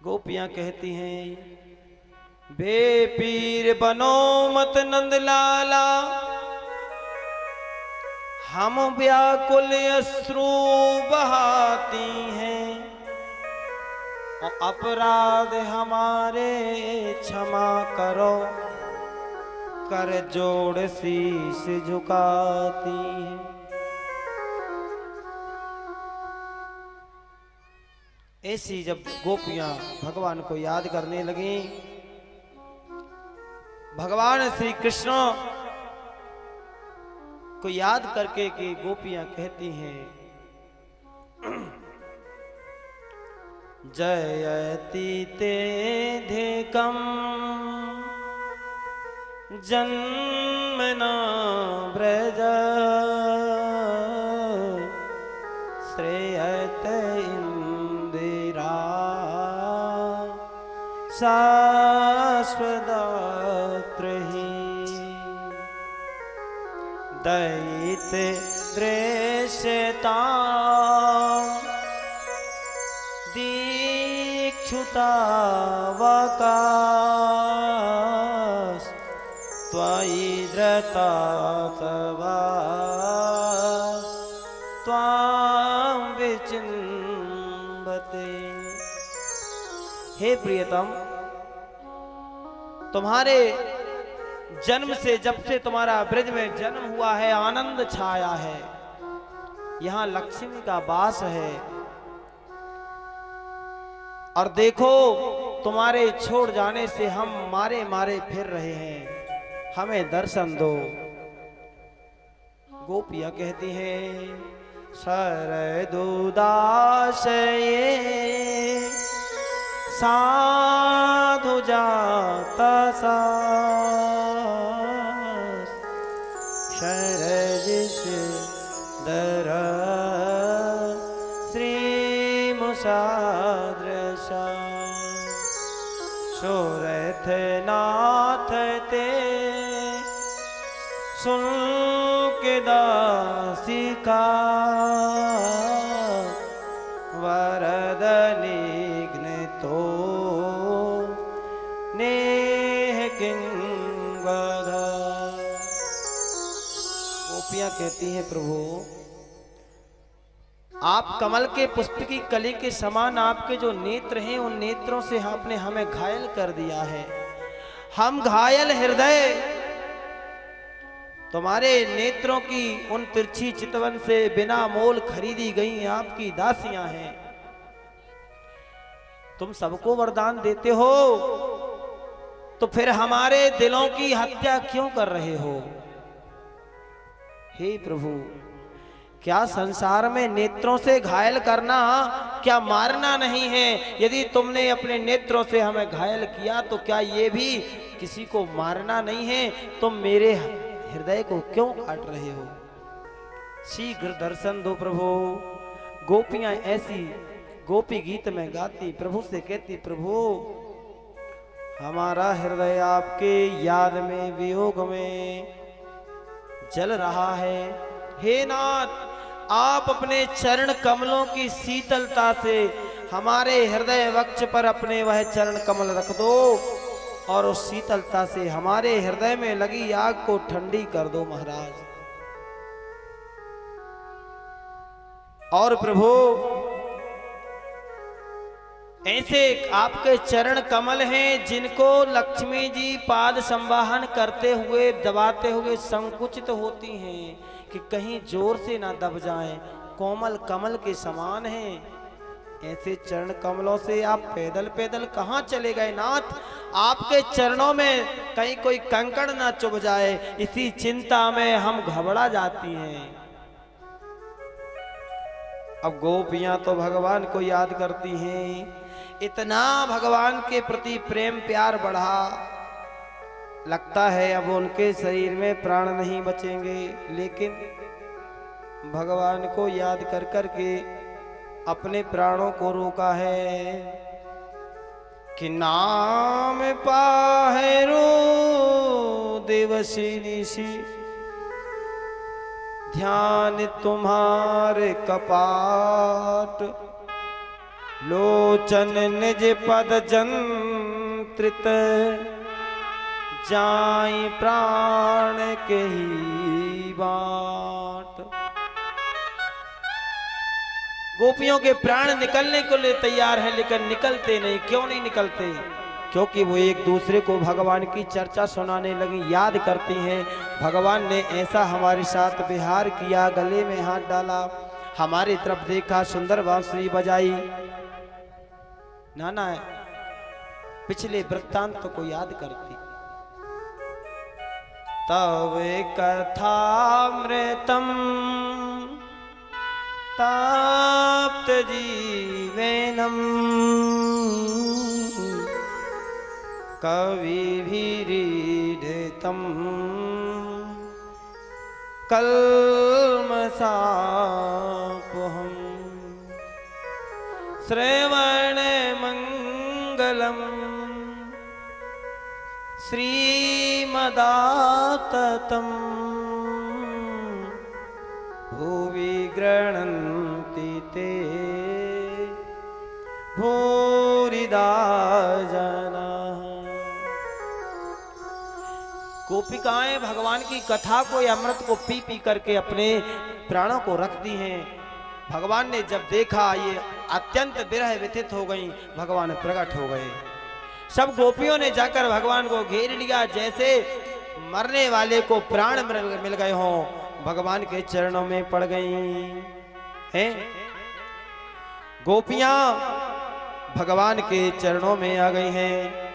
गोपियां कहती हैं, बे पीर बनो मत नंद लाला, हम व्याकुल अश्रु बहाती हैं, और अपराध हमारे क्षमा करो, कर जोड़ शीश झुकाती हैं। ऐसी जब गोपियां भगवान को याद करने लगी, भगवान श्री कृष्ण को याद करके कि गोपियां कहती हैं, जयति ते धेकम जन्मना ब्रज, श्रेयत इंदिरा शाश्वदात्रहि, दैत दृश्यता दीक्षुतावकाश, त्वयि धृता तवा त्वां विचिन्वते। हे प्रियतम, तुम्हारे जन्म से, जब से तुम्हारा ब्रज में जन्म हुआ है, आनंद छाया है, यहां लक्ष्मी का वास है, और देखो तुम्हारे छोड़ जाने से हम मारे मारे फिर रहे हैं, हमें दर्शन दो। गोपियां कहती हैं, शरदुदाशये साधु जाता सा, शरजिश दर श्री मुसाद्रशा, शोरथ नाथ ते सुन के दासिका, वरद निघ्न तो नेह किंगदा। गोपियां कहती हैं, प्रभु आप कमल के पुष्प की कली के समान आपके जो नेत्र हैं, उन नेत्रों से आपने हमें घायल कर दिया है। हम घायल हृदय तुम्हारे नेत्रों की उन तिरछी चितवन से बिना मोल खरीदी गई आपकी दासियां हैं। तुम सबको वरदान देते हो, तो फिर हमारे दिलों की हत्या क्यों कर रहे हो? हे प्रभु, क्या संसार में नेत्रों से घायल करना क्या मारना नहीं है? यदि तुमने अपने नेत्रों से हमें घायल किया तो क्या ये भी किसी को मारना नहीं है? तुम मेरे हृदय को क्यों काट रहे हो? शीघ्र दर्शन दो प्रभु। गोपियां ऐसी गोपी गीत में गाती प्रभु से कहती, प्रभु हमारा हृदय आपके याद में, वियोग में जल रहा है। हे नाथ, आप अपने चरण कमलों की शीतलता से हमारे हृदय वक्ष पर अपने वह चरण कमल रख दो, और उस शीतलता से हमारे हृदय में लगी आग को ठंडी कर दो महाराज। और प्रभु ऐसे आपके चरण कमल हैं जिनको लक्ष्मी जी पाद संवाहन करते हुए, दबाते हुए संकुचित होती हैं कि कहीं जोर से ना दब जाएं, कोमल कमल के समान हैं। ऐसे चरण कमलों से आप पैदल पैदल कहां चले गए नाथ? आपके चरणों में कहीं कोई कंकड़ ना चुभ जाए, इसी चिंता में हम घबरा जाती हैं। अब गोपियां तो भगवान को याद करती हैं, इतना भगवान के प्रति प्रेम प्यार बढ़ा, लगता है अब उनके शरीर में प्राण नहीं बचेंगे, लेकिन भगवान को याद कर कर के अपने प्राणों को रोका है कि नाम पाहेरो दिवसी निशी, ध्यान तुम्हारे कपाट, लोचन निज पद जंत्रित जाई प्राण के ही बाट। गोपियों के प्राण निकलने को लिए तैयार है, लेकिन निकलते नहीं। क्यों नहीं निकलते? क्योंकि वो एक दूसरे को भगवान की चर्चा सुनाने लगी, याद करती हैं भगवान ने ऐसा हमारे साथ व्यवहार किया, गले में हाथ डाला, हमारी तरफ देखा, सुंदर बांसुरी बजाई। नाना पिछले वृत्तांत को याद करती। तव कथामृतम ताप्त जीवेनम कविभिरीडितम कल्मषापहम् श्रवण मंगलम श्रीमदाततम भुवि गृह्णन्ति ते भूरिदा जनाः। गोपिकाएं भगवान की कथा को या अमृत को पी पी करके अपने प्राणों को रखती हैं। भगवान ने जब देखा ये अत्यंत विरह व्यथित हो गई, भगवान प्रकट हो गए। सब गोपियों ने जाकर भगवान को घेर लिया, जैसे मरने वाले को प्राण मिल गए हों, भगवान के चरणों में पड़ गई हैं। गोपियां भगवान के चरणों में आ गई हैं।